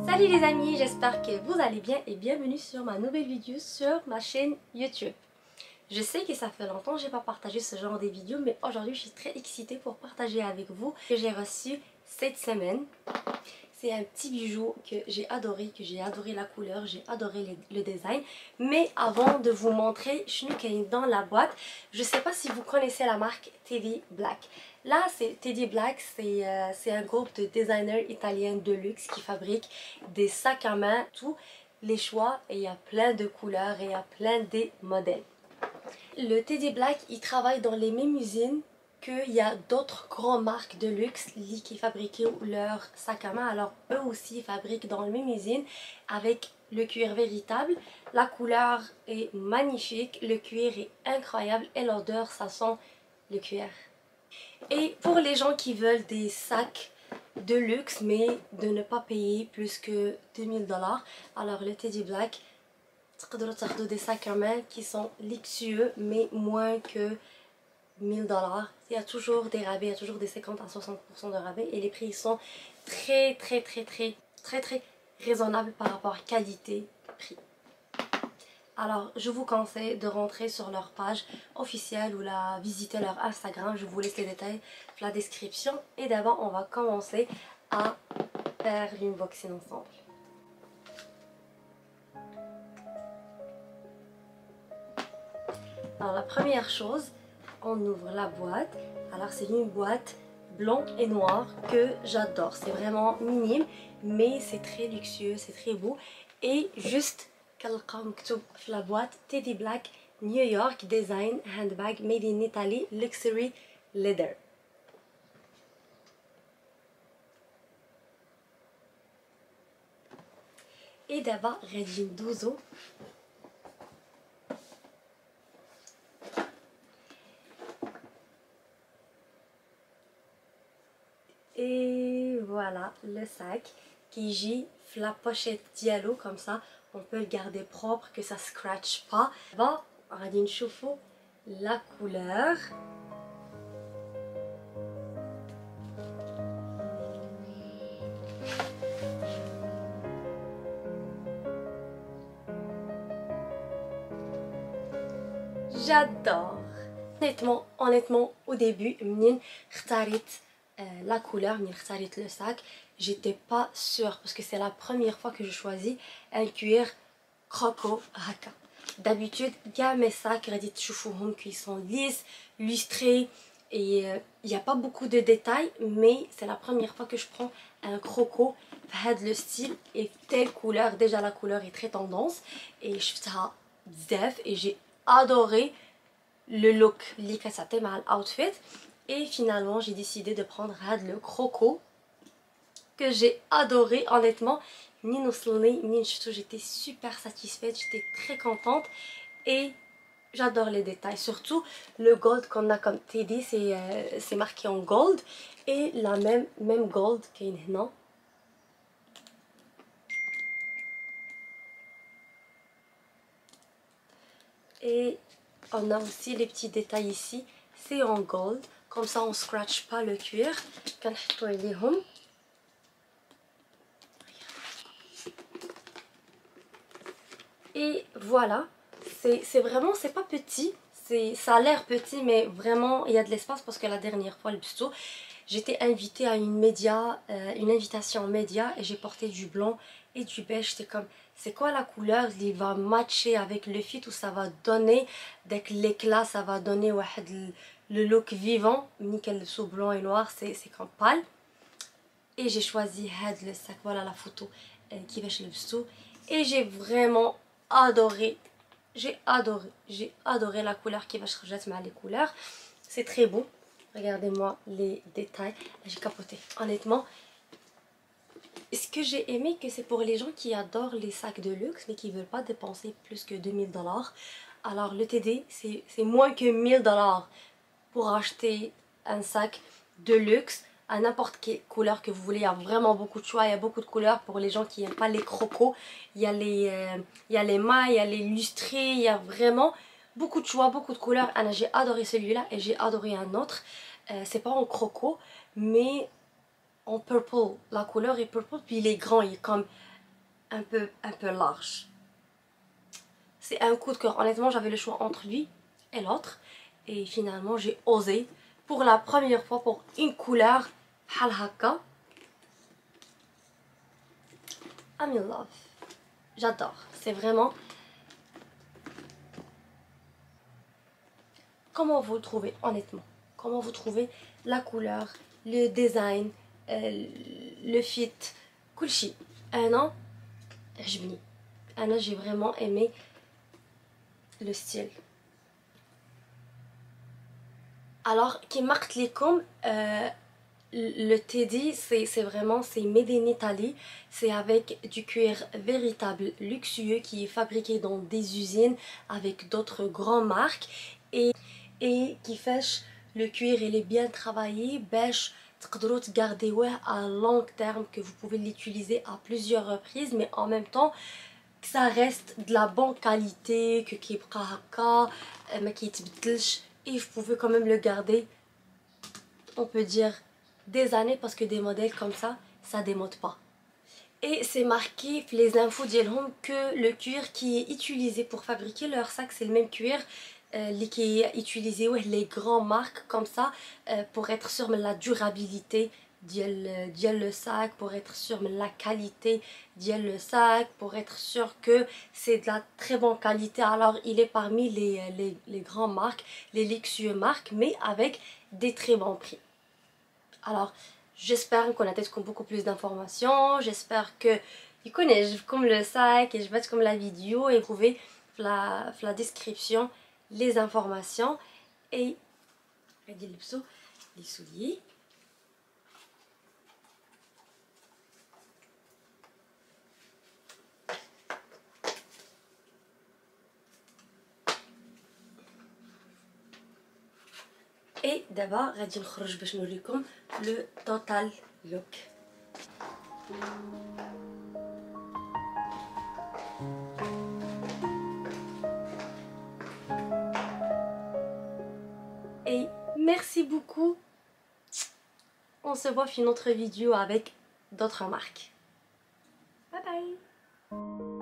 Salut les amis, j'espère que vous allez bien et bienvenue sur ma nouvelle vidéo sur ma chaîne YouTube. Je sais que ça fait longtemps que je n'ai pas partagé ce genre de vidéos, mais aujourd'hui je suis très excitée pour partager avec vous que j'ai reçu cette semaine. C'est un petit bijou que j'ai adoré la couleur, j'ai adoré le design. Mais avant de vous montrer ce qu'il y a dans la boîte, je ne sais pas si vous connaissez la marque Teddy Black. Là, c'est Teddy Black, c'est un groupe de designers italiens de luxe qui fabrique des sacs à main, tous les choix, et il y a plein de couleurs et il y a plein de modèles. Le Teddy Black, il travaille dans les mêmes usines qu'il y a d'autres grandes marques de luxe qui fabriquent leurs sacs à main. Alors eux aussi fabriquent dans la même usine avec le cuir véritable. La couleur est magnifique, le cuir est incroyable et l'odeur, ça sent le cuir. Et pour les gens qui veulent des sacs de luxe mais de ne pas payer plus que 2000 $, alors le Teddy Black, des sacs à main qui sont luxueux mais moins que 1000 $. Il y a toujours des rabais, il y a toujours des 50 à 60% de rabais et les prix sont très raisonnables par rapport à qualité-prix. Alors je vous conseille de rentrer sur leur page officielle ou visiter leur Instagram. Je vous laisse les détails dans la description. Et d'abord on va commencer à faire l'unboxing ensemble. Alors la première chose, on ouvre la boîte. Alors c'est une boîte blanc et noir que j'adore. C'est vraiment minime mais c'est très luxueux, c'est très beau. Et juste la boîte Teddy Black New York Design Handbag Made in Italy Luxury Leather. Et d'abord Regine Douzo. Et voilà le sac qui gît la pochette dialogue comme ça. On peut le garder propre, que ça scratch pas. Bon, on va dire la couleur. J'adore. Honnêtement, au début, la couleur, le sac, j'étais pas sûre parce que c'est la première fois que je choisis un cuir croco haka. D'habitude, mes sacs, qui sont lisses, lustrés et il n'y a pas beaucoup de détails, mais c'est la première fois que je prends un croco, le style et telle couleur. Déjà la couleur est très tendance et je fais ça et j'ai adoré le look اللي كتعطي مع l'outfit. Et finalement j'ai décidé de prendre le croco que j'ai adoré. Honnêtement j'étais super satisfaite, j'étais très contente et j'adore les détails, surtout le gold qu'on a comme Teddy, c'est marqué en gold et la même gold qu'il y a ici. Et on a aussi les petits détails ici, c'est en gold, comme ça on ne scratch pas le cuir. Et voilà, c'est vraiment, c'est pas petit, ça a l'air petit mais vraiment il y a de l'espace parce que la dernière fois le bisto, j'étais invitée à une invitation média et j'ai porté du blanc et du beige. J'étais comme, c'est quoi la couleur qui va matcher avec le fit, où ça va donner dès l'éclat, ça va donner le look vivant. Nickel sous blanc et noir, c'est comme pâle. Et j'ai choisi le sac, voilà la photo qui va chez le bisto. Et j'ai vraiment adoré, j'ai adoré la couleur qui va se rejeter avec les couleurs. C'est très beau. Regardez-moi les détails. J'ai capoté. Honnêtement, ce que j'ai aimé, que c'est pour les gens qui adorent les sacs de luxe mais qui ne veulent pas dépenser plus que 2000 $. Alors le TD, c'est moins que 1000 $ pour acheter un sac de luxe à n'importe quelle couleur que vous voulez. Il y a vraiment beaucoup de choix, il y a beaucoup de couleurs pour les gens qui n'aiment pas les crocos. Il y a les mailles, il y a les lustrés, il y a vraiment beaucoup de choix, beaucoup de couleurs. J'ai adoré celui-là et j'ai adoré un autre. c'est pas en croco, mais en purple. La couleur est purple, puis il est grand, il est comme un peu large. C'est un coup de cœur. Honnêtement, j'avais le choix entre lui et l'autre. Et finalement, j'ai osé pour la première fois pour une couleur bhal haka. I'm in love. J'adore. C'est vraiment... Comment vous le trouvez, honnêtement? Comment vous trouvez la couleur, le design, le fit, كل شيء. أنا عجبني. j'ai vraiment aimé le style. Alors, كيما قلت لكم le Teddy, c'est vraiment, c'est made in Italy. C'est avec du cuir véritable, luxueux, qui est fabriqué dans des usines avec d'autres grandes marques. Et qui fait le cuir, il est bien travaillé, باش تقدروا تغارديوه à long terme, que vous pouvez l'utiliser à plusieurs reprises, mais en même temps que ça reste de la bonne qualité, que كيبقى هكا ما كيتبدلش, et vous pouvez quand même le garder, on peut dire, des années, parce que des modèles comme ça démode pas. Et c'est marqué les infos ديالهم que le cuir qui est utilisé pour fabriquer leur sac, c'est le même cuir qui est utilisé les grandes marques comme ça, pour être sûr de la durabilité le sac, pour être sûr de la qualité le sac, pour être sûr que c'est de la très bonne qualité. Alors il est parmi les grandes marques, les luxueuses marques, mais avec des très bons prix. Alors j'espère qu'on a peut-être beaucoup plus d'informations, j'espère que vous connaissez comme le sac, et je vais mettre comme la vidéo, et vous pouvez la description les informations. Et les souliers. Et d'abord غادي نخرج باش نوريكم le total look. Et merci beaucoup. On se voit dans une autre vidéo avec d'autres marques. Bye bye.